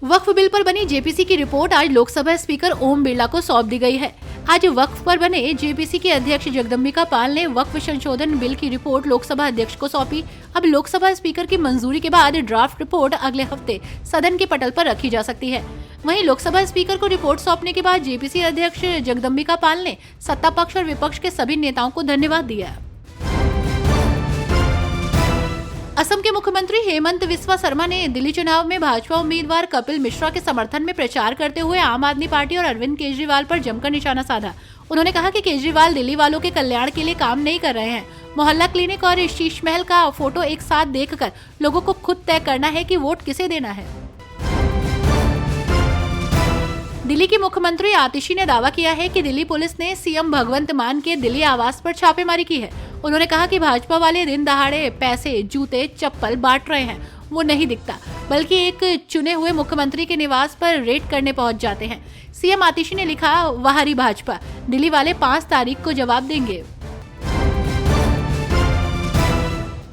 वक्फ bill पर बनी JPC की रिपोर्ट आज लोकसभा स्पीकर ओम बिरला को सौंप दी गई है। आज वक्फ पर बने जेपीसी के अध्यक्ष जगदम्बिका पाल ने वक्फ संशोधन बिल की रिपोर्ट लोकसभा अध्यक्ष को सौंपी। अब लोकसभा स्पीकर की मंजूरी के बाद ड्राफ्ट रिपोर्ट अगले हफ्ते सदन के पटल पर रखी जा सकती है। वहीं लोकसभा स्पीकर को रिपोर्ट सौंपने के बाद जेपीसी अध्यक्ष जगदम्बिका पाल ने सत्ता पक्ष और विपक्ष के सभी नेताओं को धन्यवाद दिया। असम के मुख्यमंत्री हेमंत बिस्वा शर्मा ने दिल्ली चुनाव में भाजपा उम्मीदवार कपिल मिश्रा के समर्थन में प्रचार करते हुए आम आदमी पार्टी और अरविंद केजरीवाल पर जमकर निशाना साधा। उन्होंने कहा कि केजरीवाल दिल्ली वालों के कल्याण के लिए काम नहीं कर रहे हैं। मोहल्ला क्लिनिक और शीश महल का फोटो एक साथ देखकर लोगों को खुद तय करना है कि वोट किसे देना है। दिल्ली की मुख्यमंत्री आतिशी ने दावा किया है कि दिल्ली पुलिस ने सीएम भगवंत मान के दिल्ली आवास पर छापेमारी की है। उन्होंने कहा कि भाजपा वाले दिन दहाड़े पैसे, जूते, चप्पल बांट रहे हैं, वो नहीं दिखता, बल्कि एक चुने हुए मुख्यमंत्री के निवास पर रेड करने पहुंच जाते हैं। सीएम आतिशी ने लिखा, वहारी भाजपा, दिल्ली वाले 5 तारीख को जवाब देंगे।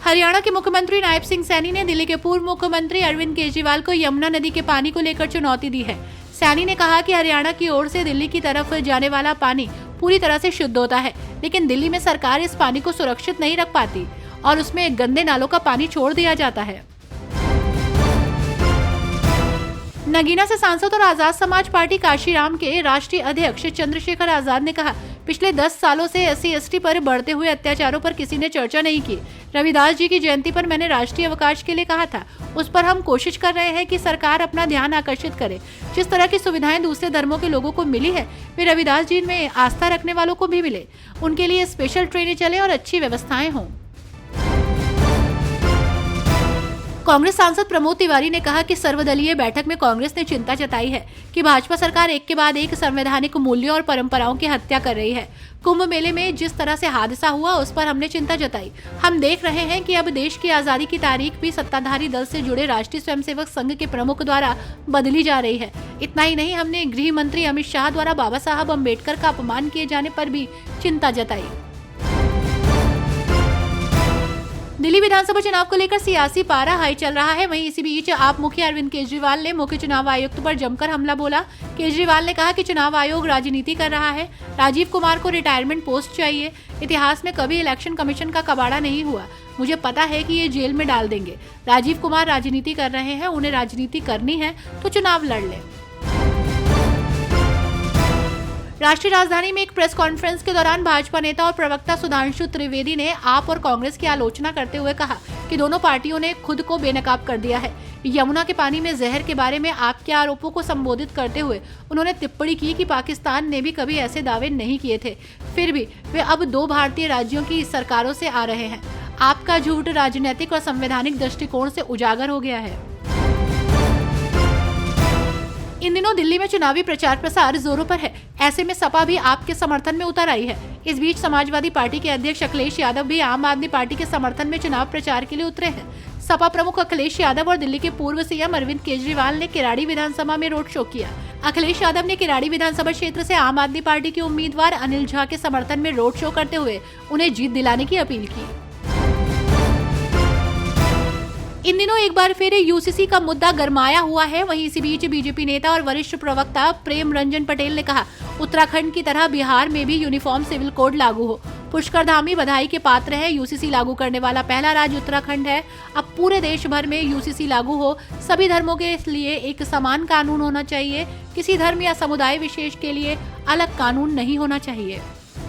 हरियाणा के मुख्यमंत्री नायब सिंह सैनी ने दिल्ली के पूर्व मुख्यमंत्री अरविंद केजरीवाल को यमुना नदी के पानी को लेकर चुनौती दी है। सैनी ने कहा कि हरियाणा की ओर से दिल्ली की तरफ जाने वाला पानी पूरी तरह से शुद्ध होता है, लेकिन दिल्ली में सरकार इस पानी को सुरक्षित नहीं रख पाती और उसमें गंदे नालों का पानी छोड़ दिया जाता है। नगीना से सांसद और आजाद समाज पार्टी काशीराम के राष्ट्रीय अध्यक्ष चंद्रशेखर आजाद ने कहा, पिछले 10 सालों से SC/ST पर बढ़ते हुए अत्याचारों पर किसी ने चर्चा नहीं की। रविदास जी की जयंती पर मैंने राष्ट्रीय अवकाश के लिए कहा था, उस पर हम कोशिश कर रहे हैं कि सरकार अपना ध्यान आकर्षित करे। जिस तरह की सुविधाएं दूसरे धर्मों के लोगों को मिली है, वे रविदास जी में आस्था रखने वालों को भी मिले। उनके लिए स्पेशल ट्रेनें चले और अच्छी व्यवस्थाएं हों। कांग्रेस सांसद प्रमोद तिवारी ने कहा कि सर्वदलीय बैठक में कांग्रेस ने चिंता जताई है कि भाजपा सरकार एक के बाद एक संवैधानिक मूल्यों और परंपराओं की हत्या कर रही है। कुंभ मेले में जिस तरह से हादसा हुआ, उस पर हमने चिंता जताई। हम देख रहे हैं कि अब देश की आजादी की तारीख भी सत्ताधारी दल से जुड़े राष्ट्रीय स्वयंसेवक संघ के प्रमुख द्वारा बदली जा रही है। इतना ही नहीं, हमने गृह मंत्री अमित शाह द्वारा बाबा साहब अम्बेडकर का अपमान किए जाने पर भी चिंता जताई। दिल्ली विधानसभा चुनाव को लेकर सियासी पारा हाई चल रहा है। वहीं इसी बीच आप मुखिया अरविंद केजरीवाल ने मुख्य चुनाव आयुक्त पर जमकर हमला बोला। केजरीवाल ने कहा कि चुनाव आयोग राजनीति कर रहा है। राजीव कुमार को रिटायरमेंट पोस्ट चाहिए। इतिहास में कभी इलेक्शन कमीशन का कबाड़ा नहीं हुआ। मुझे पता है कि ये जेल में डाल देंगे। राजीव कुमार राजनीति कर रहे हैं, उन्हें राजनीति करनी है तो चुनाव लड़ लें। राष्ट्रीय राजधानी में एक प्रेस कॉन्फ्रेंस के दौरान भाजपा नेता और प्रवक्ता सुधांशु त्रिवेदी ने आप और कांग्रेस की आलोचना करते हुए कहा कि दोनों पार्टियों ने खुद को बेनकाब कर दिया है। यमुना के पानी में जहर के बारे में आपके आरोपों को संबोधित करते हुए उन्होंने टिप्पणी की कि पाकिस्तान ने भी कभी ऐसे दावे नहीं किए थे, फिर भी वे अब 2 भारतीय राज्यों की सरकारों से आ रहे हैं। आपका झूठ राजनीतिक और संवैधानिक दृष्टिकोण से उजागर हो गया है। इन दिनों दिल्ली में चुनावी प्रचार प्रसार जोरों पर है। ऐसे में सपा भी आपके समर्थन में उतर आई है। इस बीच समाजवादी पार्टी के अध्यक्ष अखिलेश यादव भी आम आदमी पार्टी के समर्थन में चुनाव प्रचार के लिए उतरे हैं। सपा प्रमुख अखिलेश यादव और दिल्ली के पूर्व सीएम अरविंद केजरीवाल ने किराड़ी विधानसभा में रोड शो किया। अखिलेश यादव ने किराड़ी विधानसभा क्षेत्र से आम आदमी पार्टी के उम्मीदवार अनिल झा के समर्थन में रोड शो करते हुए उन्हें जीत दिलाने की अपील की। इन दिनों एक बार फिर यूसीसी का मुद्दा गरमाया हुआ है। वहीं इसी बीच बीजेपी नेता और वरिष्ठ प्रवक्ता प्रेम रंजन पटेल ने कहा, उत्तराखंड की तरह बिहार में भी यूनिफॉर्म सिविल कोड लागू हो। पुष्कर धामी बधाई के पात्र है। यूसीसी लागू करने वाला पहला राज्य उत्तराखंड है। अब पूरे देश भर में यूसीसी लागू हो। सभी धर्मों के लिए एक समान कानून होना चाहिए। किसी धर्म या समुदाय विशेष के लिए अलग कानून नहीं होना चाहिए।